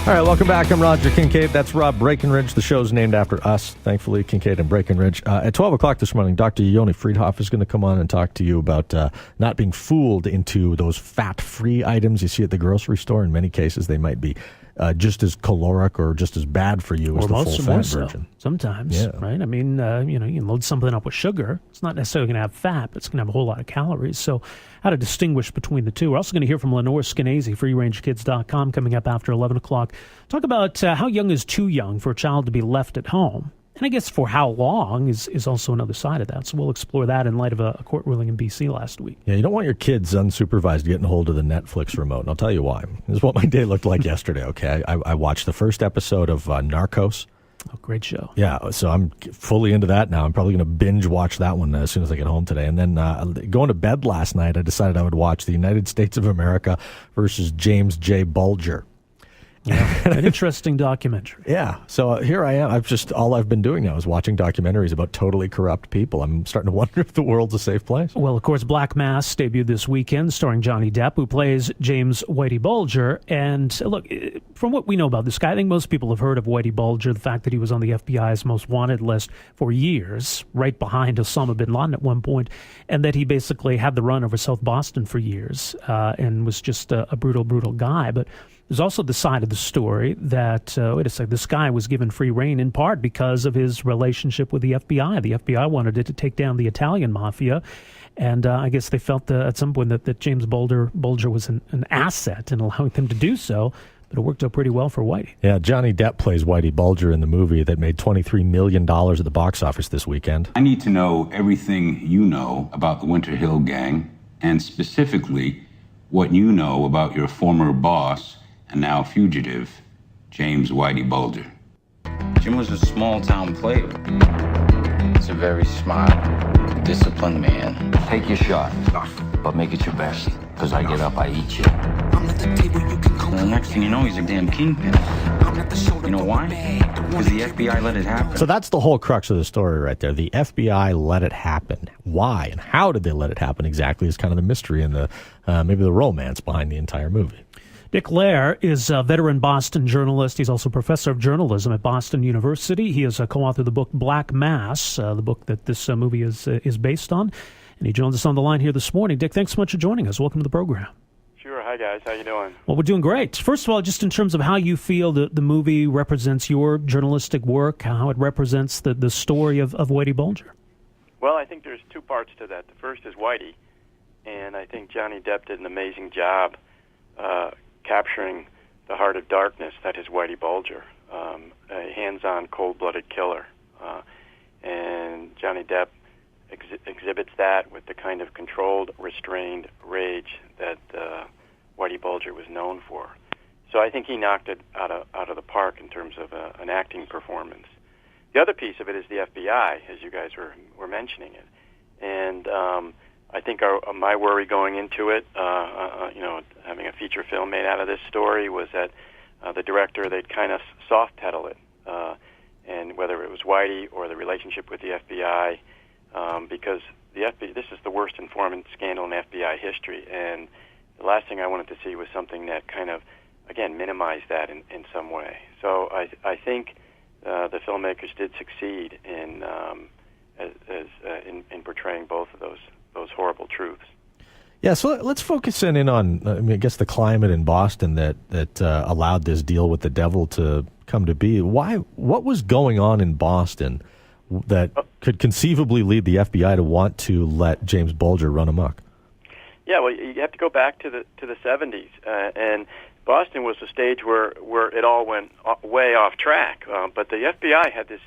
All right, welcome back. I'm Roger Kincaid. That's Rob Breckenridge. The show's named after us, thankfully, Kincaid and Breckenridge. At 12 o'clock this morning, Dr. Yoni Friedhoff is going to come on and talk to you about not being fooled into those fat-free items you see at the grocery store. In many cases, they might be just as caloric or just as bad for you as the full-fat version. Sometimes, right? I mean, you can load something up with sugar. It's not necessarily going to have fat, but it's going to have a whole lot of calories. So how to distinguish between the two. We're also going to hear from Lenore Skenazy, freerangekids.com, coming up after 11 o'clock. Talk about how young is too young for a child to be left at home. And I guess for how long is also another side of that. So we'll explore that in light of a court ruling in B.C. last week. Yeah, you don't want your kids unsupervised getting hold of the Netflix remote, and I'll tell you why. This is what my day looked like yesterday, okay? I watched the first episode of Narcos. Oh, great show. Yeah, so I'm fully into that now. I'm probably going to binge watch that one as soon as I get home today. And then going to bed last night, I decided I would watch the United States of America versus James J. Bulger. Yeah, an interesting documentary. Yeah, so here I am. All I've been doing now is watching documentaries about totally corrupt people. I'm starting to wonder if the world's a safe place. Well, of course, Black Mass debuted this weekend, starring Johnny Depp, who plays James Whitey Bulger. And look, from what we know about this guy, I think most people have heard of Whitey Bulger, the fact that he was on the FBI's most wanted list for years, right behind Osama bin Laden at one point, and that he basically had the run over South Boston for years and was just a brutal, brutal guy. But there's also the side of the story that, wait a second, this guy was given free rein in part because of his relationship with the FBI. The FBI wanted it to take down the Italian mafia, and I guess they felt at some point that James Bulger was an asset in allowing them to do so, but it worked out pretty well for Whitey. Yeah, Johnny Depp plays Whitey Bulger in the movie that made $23 million at the box office this weekend. I need to know everything you know about the Winter Hill Gang, and specifically what you know about your former boss and now fugitive, James Whitey Bulger. Jim was a small-town player. He's a very smart, disciplined man. Take your shot, but make it your best, because I get up, I eat you. And the next thing you know, he's a damn kingpin. You know why? Because the FBI let it happen. So that's the whole crux of the story right there. The FBI let it happen. Why and how did they let it happen exactly is kind of the mystery and the maybe the romance behind the entire movie. Dick LEHR is a veteran Boston journalist. He's also professor of journalism at Boston University. He has co-authored the book Black Mass, the book that this movie is based on. And he joins us on the line here this morning. Dick, thanks so much for joining us. Welcome to the program. Sure. Hi, guys. How you doing? Well, we're doing great. First of all, just in terms of how you feel the movie represents your journalistic work, how it represents the story of Whitey Bulger. Well, I think there's two parts to that. The first is Whitey, and I think Johnny Depp did an amazing job capturing the heart of darkness that is Whitey Bulger, a hands-on, cold-blooded killer. And Johnny Depp exhibits that with the kind of controlled, restrained rage that Whitey Bulger was known for. So I think he knocked it out of the park in terms of an acting performance. The other piece of it is the FBI, as you guys were mentioning it. And I think my worry going into it, having a feature film made out of this story, was that the director, they'd kind of soft-pedal it, and whether it was Whitey or the relationship with the FBI, because this is the worst informant scandal in FBI history, and the last thing I wanted to see was something that kind of, again, minimized that in some way. So I think the filmmakers did succeed in portraying both of those horrible truths. Yeah, so let's focus in on, I guess, the climate in Boston that allowed this deal with the devil to come to be. What was going on in Boston that could conceivably lead the FBI to want to let James Bulger run amok? Yeah, well, you have to go back to the 70s, and Boston was the stage where it all went way off track. But the FBI had this,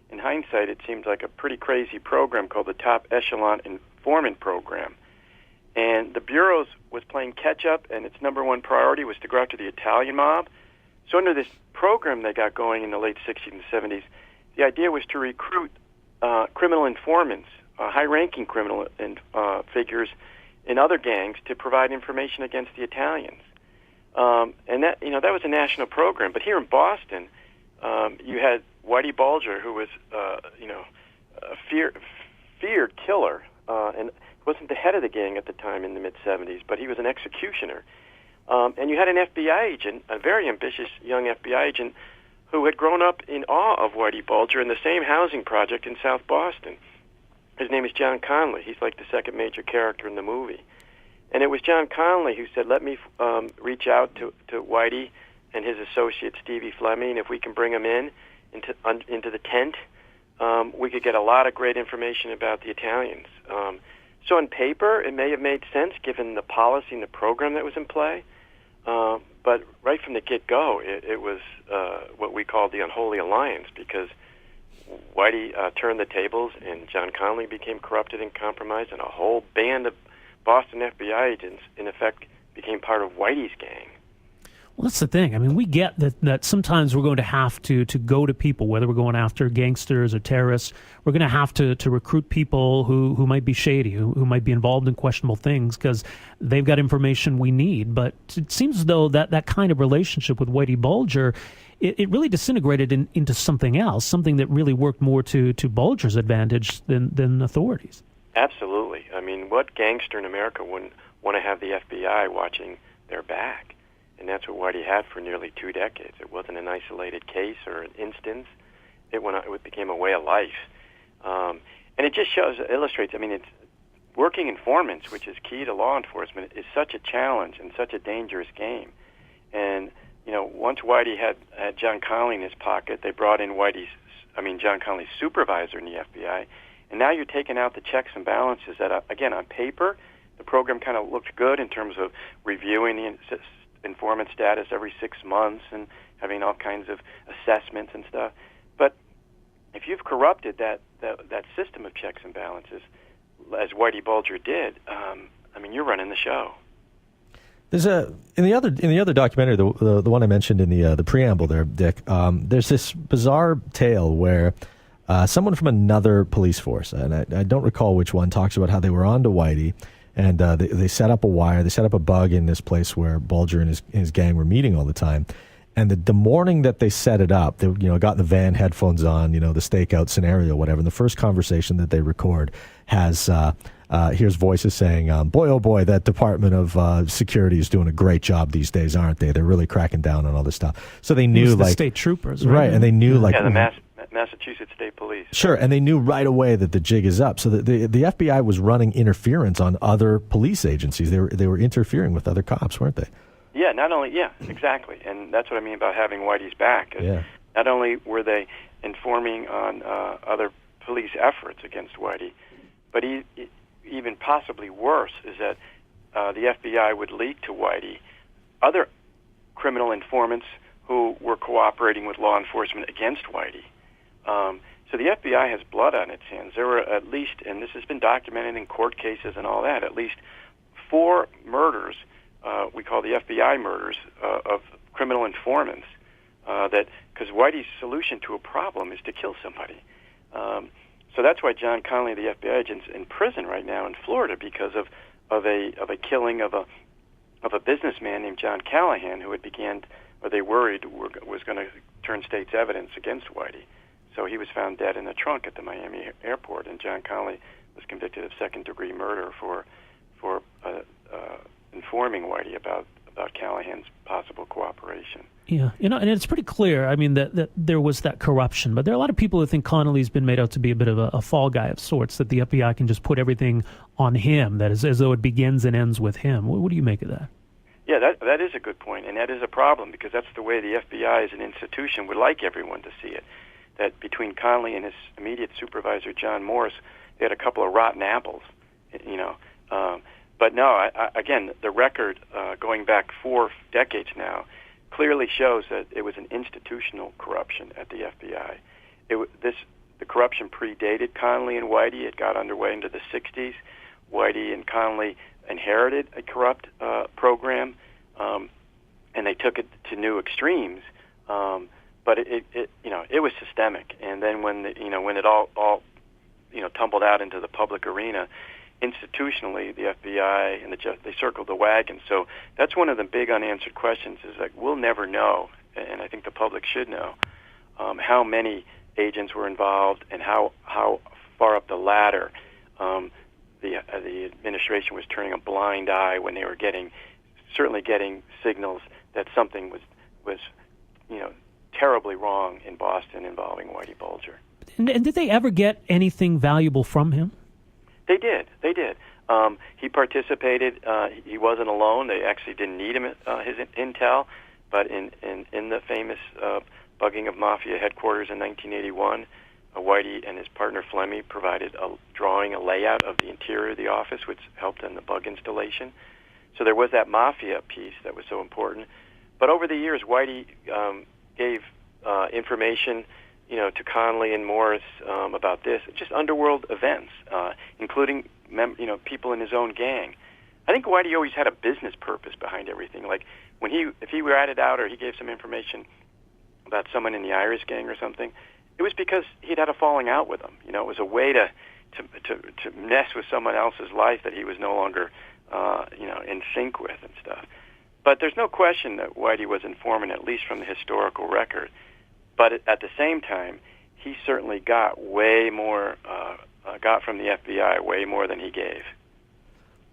in hindsight, it seems like a pretty crazy program called the Top Echelon Informant Program. And the Bureau was playing catch-up, and its number one priority was to go after the Italian mob. So under this program they got going in the late 60s and 70s, the idea was to recruit criminal informants, high-ranking criminal figures in other gangs to provide information against the Italians. And that was a national program. But here in Boston, you had Whitey Bulger, who was a feared killer, and wasn't the head of the gang at the time in the mid-'70s, but he was an executioner. And you had an FBI agent, a very ambitious young FBI agent, who had grown up in awe of Whitey Bulger in the same housing project in South Boston. His name is John Conley. He's like the second major character in the movie. And it was John Conley who said, let me reach out to Whitey and his associate Stevie Fleming. If we can bring him into the tent, we could get a lot of great information about the Italians. So on paper, it may have made sense given the policy and the program that was in play. But right from the get-go, it was what we called the unholy alliance, because Whitey turned the tables and John Conley became corrupted and compromised, and a whole band of Boston FBI agents, in effect, became part of Whitey's gang. Well, that's the thing. I mean, we get that sometimes we're going to have to go to people, whether we're going after gangsters or terrorists. We're going to have to recruit people who might be shady, who might be involved in questionable things, because they've got information we need. But it seems as though that kind of relationship with Whitey Bulger, it really disintegrated into something else, something that really worked more to Bulger's advantage than authorities. Absolutely. I mean, what gangster in America wouldn't want to have the FBI watching their back? And that's what Whitey had for nearly 2 decades. It wasn't an isolated case or an instance. It became a way of life. And it just illustrates, I mean, it's working informants, which is key to law enforcement, is such a challenge and such a dangerous game. And, once Whitey had John Conley in his pocket, they brought in John Conley's supervisor in the FBI. And now you're taking out the checks and balances that, again, on paper, the program kind of looked good in terms of reviewing the informant status every 6 months and having all kinds of assessments and stuff. But if you've corrupted that system of checks and balances, as Whitey Bulger did, you're running the show. There's in the other documentary, the one I mentioned in the preamble there, Dick. There's this bizarre tale where someone from another police force, and I don't recall which one, talks about how they were on to Whitey. And they set up a wire, they set up a bug in this place where Bulger and his gang were meeting all the time. And the morning that they set it up, they got in the van, headphones on, the stakeout scenario, whatever. And the first conversation that they record has here's voices saying, "Boy, oh boy, that Department of Security is doing a great job these days, aren't they? They're really cracking down on all this stuff." So they knew, the state troopers, right? And they knew, the Massachusetts State Police. Sure, and they knew right away that the jig is up. So the FBI was running interference on other police agencies. They were interfering with other cops, weren't they? Yeah, exactly. And that's what I mean about having Whitey's back. Yeah. Not only were they informing on other police efforts against Whitey, but even possibly worse is that the FBI would leak to Whitey other criminal informants who were cooperating with law enforcement against Whitey. So the FBI has blood on its hands. There were at least, and this has been documented in court cases and all that, at least 4 murders, we call the FBI murders, of criminal informants, because Whitey's solution to a problem is to kill somebody. So that's why John Conley, the FBI agent's in prison right now in Florida because of a killing of a businessman named John Callahan, who they worried was going to turn state's evidence against Whitey. So he was found dead in the trunk at the Miami airport, and John Conley was convicted of second-degree murder for informing Whitey about Callahan's possible cooperation. Yeah, and it's pretty clear, I mean, that there was that corruption. But there are a lot of people who think Connolly's been made out to be a bit of a fall guy of sorts, that the FBI can just put everything on him, that is as though it begins and ends with him. What do you make of that? Yeah, that is a good point, and that is a problem, because that's the way the FBI as an institution would like everyone to see it. That between Conley and his immediate supervisor, John Morris, they had a couple of rotten apples, But no, again, the record going back 4 decades now clearly shows that it was an institutional corruption at the FBI. The corruption predated Conley and Whitey. It got underway into the 60s. Whitey and Conley inherited a corrupt program, and they took it to new extremes. But it was systemic. And then when it all tumbled out into the public arena, institutionally, the FBI and they circled the wagon. So that's one of the big unanswered questions. Is like we'll never know, and I think the public should know how many agents were involved and how far up the ladder the administration was turning a blind eye when they were getting certainly getting signals that something was terribly wrong in Boston involving Whitey Bulger. And did they ever get anything valuable from him? They did. He participated. He wasn't alone. They actually didn't need him, his intel, but in the famous bugging of Mafia headquarters in 1981, Whitey and his partner Flemmy provided a layout of the interior of the office, which helped in the bug installation. So there was that Mafia piece that was so important. But over the years, Whitey gave information, to Conley and Morris about this, just underworld events, including people in his own gang. I think Whitey always had a business purpose behind everything. Like if he ratted out or he gave some information about someone in the Irish gang or something, it was because he'd had a falling out with them. It was a way to mess with someone else's life that he was no longer in sync with and stuff. But there's no question that Whitey was informant, at least from the historical record. But at the same time, he certainly got way more, got from the FBI way more than he gave.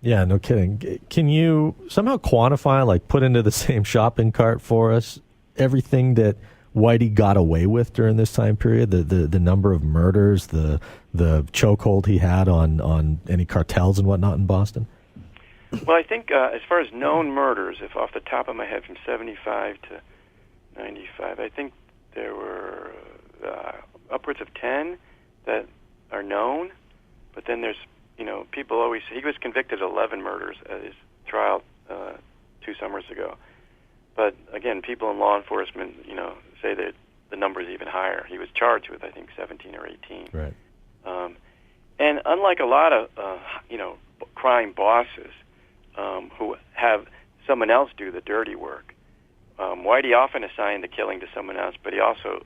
Yeah, no kidding. Can you somehow quantify, like put into the same shopping cart for us, everything that Whitey got away with during this time period? The number of murders, the chokehold he had on any cartels and whatnot in Boston? Well, I think as far as known murders, if off the top of my head, from 75 to 95, I think there were upwards of 10 that are known. But then there's, people always, he was convicted of 11 murders at his trial 2 summers ago. But again, people in law enforcement, say that the number is even higher. He was charged with, I think, 17 or 18. Right. And unlike a lot of, crime bosses who have someone else do the dirty work, Whitey often assigned the killing to someone else, but he also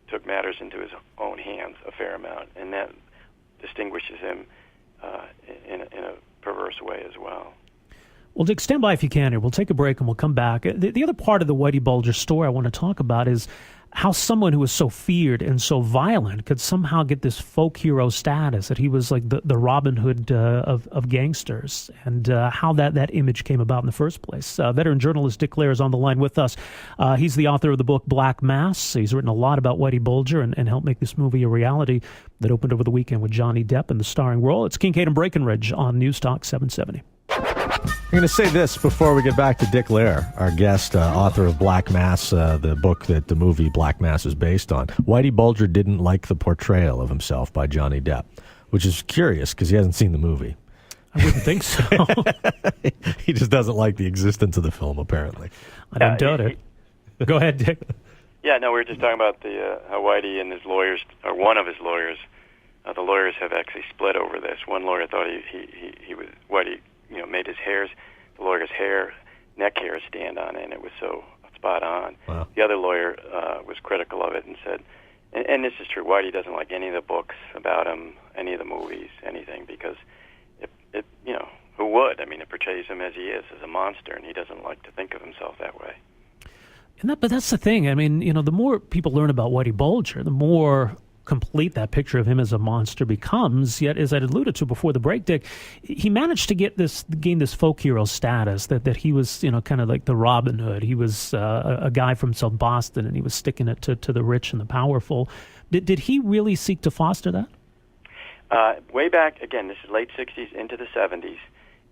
took matters into his own hands a fair amount, and that distinguishes him in a perverse way as well. Well, Dick, stand by if you can here. We'll take a break and we'll come back. The other part of the Whitey Bulger story I want to talk about is how someone who was so feared and so violent could somehow get this folk hero status, that he was like the Robin Hood of gangsters, and how that image came about in the first place. Veteran journalist Dick LEHR is on the line with us. He's the author of the book Black Mass. He's written a lot about Whitey Bulger and helped make this movie a reality that opened over the weekend with Johnny Depp in the starring role. It's Kincaid and Breckenridge on News Talk 770. I'm going to say this before we get back to Dick LEHR, our guest, author of Black Mass, the book that the movie Black Mass is based on. Whitey Bulger didn't like the portrayal of himself by Johnny Depp, which is curious because he hasn't seen the movie. I wouldn't think so. He just doesn't like the existence of the film, apparently. I don't doubt it. Go ahead, Dick. Yeah, no, we were just talking about how Whitey and his lawyers, or one of his lawyers, the lawyers have actually split over this. One lawyer thought he was Whitey, made his the lawyer's neck hair stand on it, and it was so spot on. Wow. The other lawyer was critical of it and said, and this is true, Whitey doesn't like any of the books about him, any of the movies, anything, because it who would? I mean, it portrays him as he is, as a monster, and he doesn't like to think of himself that way. But that's the thing. I mean, the more people learn about Whitey Bulger, the more complete that picture of him as a monster becomes. Yet, as I alluded to before the break, Dick, he managed to gain this folk hero status, that he was, kind of like the Robin Hood. He was a guy from South Boston, and he was sticking it to the rich and the powerful. Did he really seek to foster that? Way back, again, this is late 60s into the 70s,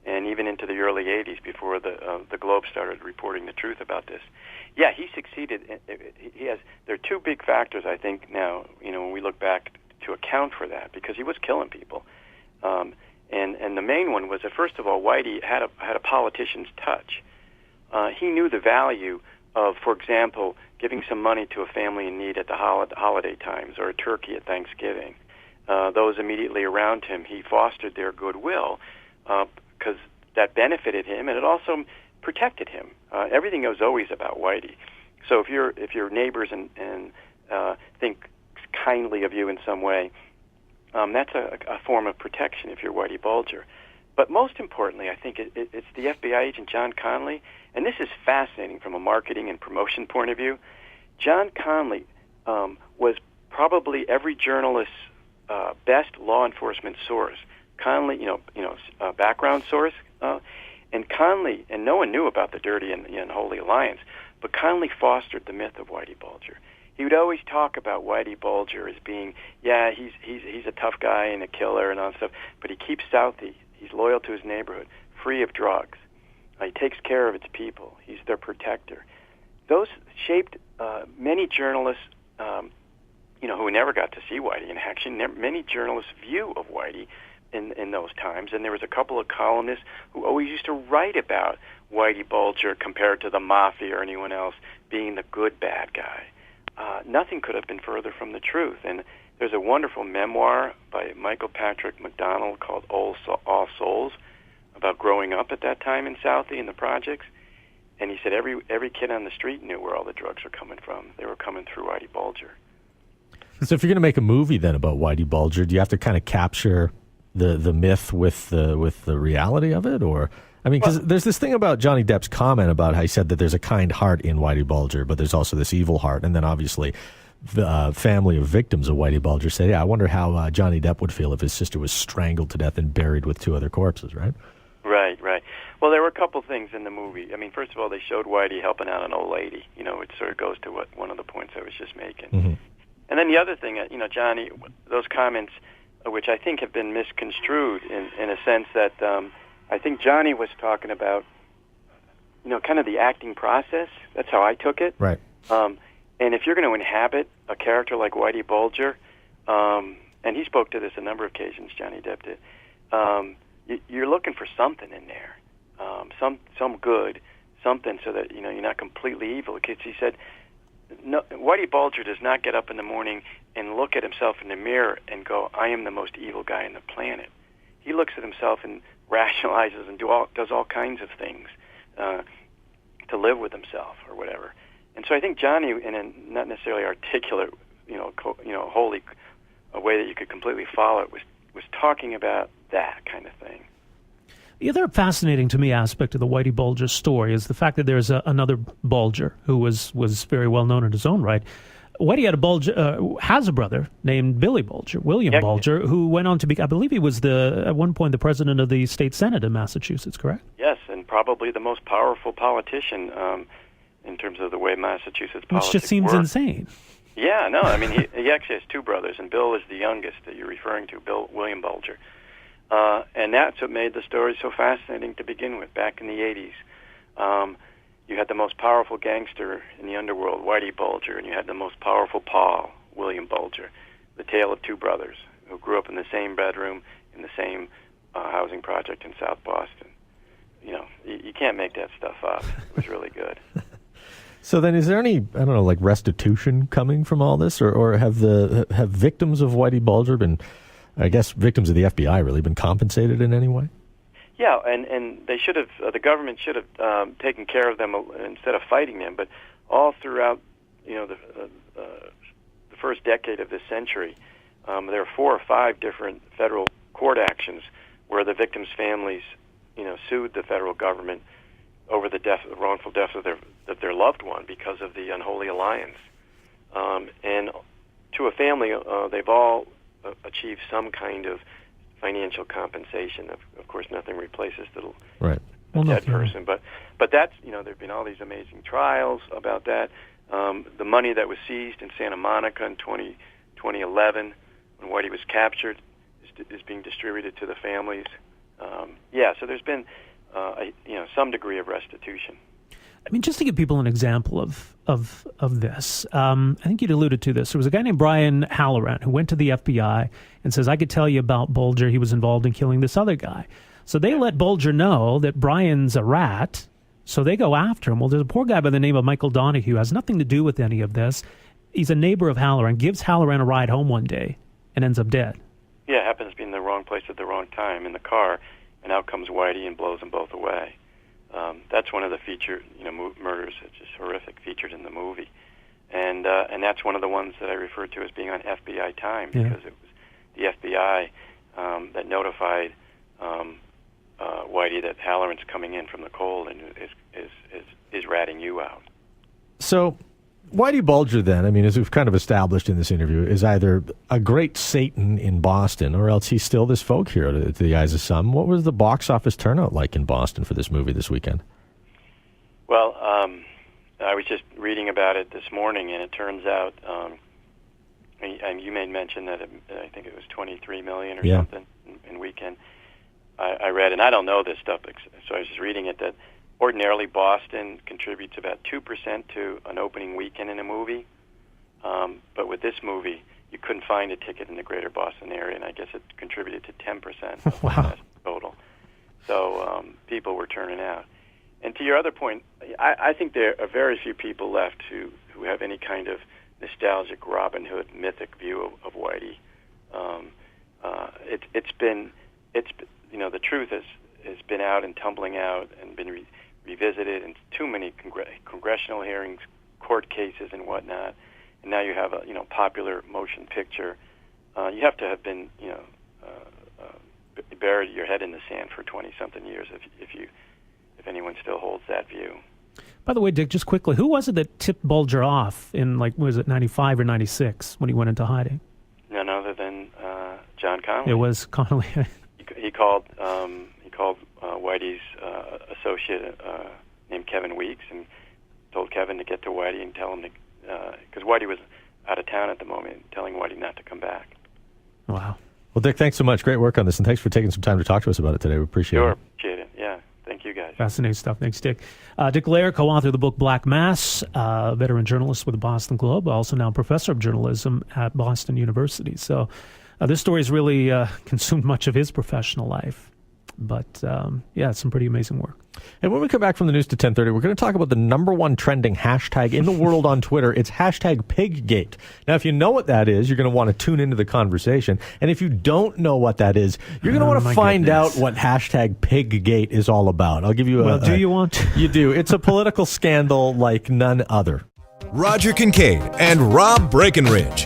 and even into the early 80s before the Globe started reporting the truth about this. Yeah, he succeeded. There are two big factors, I think, now, when we look back to account for that, because he was killing people. And the main one was that, first of all, Whitey had a politician's touch. He knew the value of, for example, giving some money to a family in need at the holiday times, or a turkey at Thanksgiving. Those immediately around him, he fostered their goodwill because that benefited him, and it also protected him. Everything was always about Whitey. So if your neighbors and think kindly of you in some way, that's a form of protection if you're Whitey Bulger. But most importantly, I think it's the FBI agent John Conley, and this is fascinating from a marketing and promotion point of view. John Conley was probably every journalist's best law enforcement source. Conley, background source. And Conley, and no one knew about the dirty and the unholy alliance, but Conley fostered the myth of Whitey Bulger. He would always talk about Whitey Bulger as being, he's a tough guy and a killer and all that stuff, but he keeps Southie. He's loyal to his neighborhood, free of drugs. He takes care of its people. He's their protector. Those shaped many journalists, who never got to see Whitey in action. Many journalists' view of Whitey in those times, and there was a couple of columnists who always used to write about Whitey Bulger compared to the mafia or anyone else being the good bad guy. Nothing could have been further from the truth. And there's a wonderful memoir by Michael Patrick McDonald called All Souls about growing up at that time in Southie in the projects. And he said every kid on the street knew where all the drugs were coming from. They were coming through Whitey Bulger. So if you're going to make a movie then about Whitey Bulger, do you have to kind of capture the myth with the reality of it? Or, I mean, because there's this thing about Johnny Depp's comment about how he said that there's a kind heart in Whitey Bulger, but there's also this evil heart. And then obviously the family of victims of Whitey Bulger said, I wonder how Johnny Depp would feel if his sister was strangled to death and buried with 2 other corpses, right? Right. Well, there were a couple things in the movie. I mean, first of all, they showed Whitey helping out an old lady. It sort of goes to one of the points I was just making. Mm-hmm. And then the other thing, Johnny, those comments, which I think have been misconstrued in a sense that I think Johnny was talking about, kind of the acting process. That's how I took it. Right. And if you're going to inhabit a character like Whitey Bulger, and he spoke to this a number of occasions, Johnny Depp did, you're looking for something in there, some good, something so that you're not completely evil. Because he said, no, Whitey Bulger does not get up in the morning and look at himself in the mirror and go, I am the most evil guy on the planet. He looks at himself and rationalizes and does all kinds of things to live with himself or whatever. And so I think Johnny, in a not necessarily articulate, holy a way that you could completely follow it, was talking about that kind of thing. The other fascinating to me aspect of the Whitey Bulger story is the fact that there's another Bulger who was very well known in his own right. Whitey had has a brother named Billy Bulger, William Bulger, who went on to be, I believe he was at one point the president of the state senate in Massachusetts, correct? Yes, and probably the most powerful politician in terms of the way Massachusetts politics Which just seems insane. Yeah, no, I mean, he actually has 2 brothers, and Bill is the youngest that you're referring to, William Bulger. And that's what made the story so fascinating to begin with, back in the 80s. You had the most powerful gangster in the underworld, Whitey Bulger, and you had the most powerful Paul, William Bulger, the tale of 2 brothers who grew up in the same bedroom in the same housing project in South Boston. You can't make that stuff up. It was really good. So then is there any, like restitution coming from all this? Or have victims of Whitey Bulger been, I guess victims of the FBI really, been compensated in any way? Yeah, and they should have. The government should have taken care of them instead of fighting them. But all throughout, the first decade of this century, there are 4 or 5 different federal court actions where the victims' families, sued the federal government over the wrongful death of their loved one because of the unholy alliance. And to a family, they've all achieved some kind of financial compensation. Of course, nothing replaces the dead person. But that's, there've been all these amazing trials about that. The money that was seized in Santa Monica in 2011 when Whitey was captured is being distributed to the families. So there's been some degree of restitution. I mean, just to give people an example of this, I think you'd alluded to this. There was a guy named Brian Halloran who went to the FBI and says, I could tell you about Bulger. He was involved in killing this other guy. So they let Bulger know that Brian's a rat, so they go after him. Well, there's a poor guy by the name of Michael Donahue who has nothing to do with any of this. He's a neighbor of Halloran, gives Halloran a ride home one day, and ends up dead. Yeah, it happens to be in the wrong place at the wrong time in the car, and out comes Whitey and blows them both away. That's one of the murders that's just horrific featured in the movie, and that's one of the ones that I referred to as being on FBI time because it was the FBI that notified Whitey that Halloran's coming in from the cold and is ratting you out. So, Whitey Bulger, then, I mean, as we've kind of established in this interview, is either a great Satan in Boston or else he's still this folk hero to the eyes of some. What was the box office turnout like in Boston for this movie this weekend? Well, I was just reading about it this morning, and it turns out, and you made mention that I think it was $23 million or something in weekend. I read, and I don't know this stuff, so I was just reading it, that ordinarily Boston contributes about 2% to an opening weekend in a movie. But with this movie, you couldn't find a ticket in the greater Boston area, and I guess it contributed to 10% of the total. So people were turning out. And to your other point, I think there are very few people left who have any kind of nostalgic Robin Hood mythic view of Whitey. It's been the truth has been out and tumbling out and been revisited in too many congressional hearings, court cases, and whatnot. And now you have a popular motion picture. You have to have been buried your head in the sand for 20-something years if anyone still holds that view. By the way, Dick, just quickly, who was it that tipped Bulger off in, was it 95 or 96 when he went into hiding? None other than John Connolly. It was Connolly. He called Whitey's associate named Kevin Weeks and told Kevin to get to Whitey and tell him to, because Whitey was out of town at the moment, telling Whitey not to come back. Wow. Well, Dick, thanks so much. Great work on this, and thanks for taking some time to talk to us about it today. We appreciate it. Sure, appreciate it. Yeah, thank you guys. Fascinating stuff. Thanks, Dick. Dick LEHR, co-author of the book Black Mass, veteran journalist with the Boston Globe, also now professor of journalism at Boston University. So this story has really consumed much of his professional life. But, it's some pretty amazing work. And when we come back from the news to 10:30, we're going to talk about the number one trending hashtag in the world on Twitter. It's hashtag Piggate. Now, if you know what that is, you're going to want to tune into the conversation. And if you don't know what that is, you're going to want to find out what hashtag Piggate is all about. I'll give you do you want to? You do. It's a political scandal like none other. Roger Kincaid and Rob Breckenridge.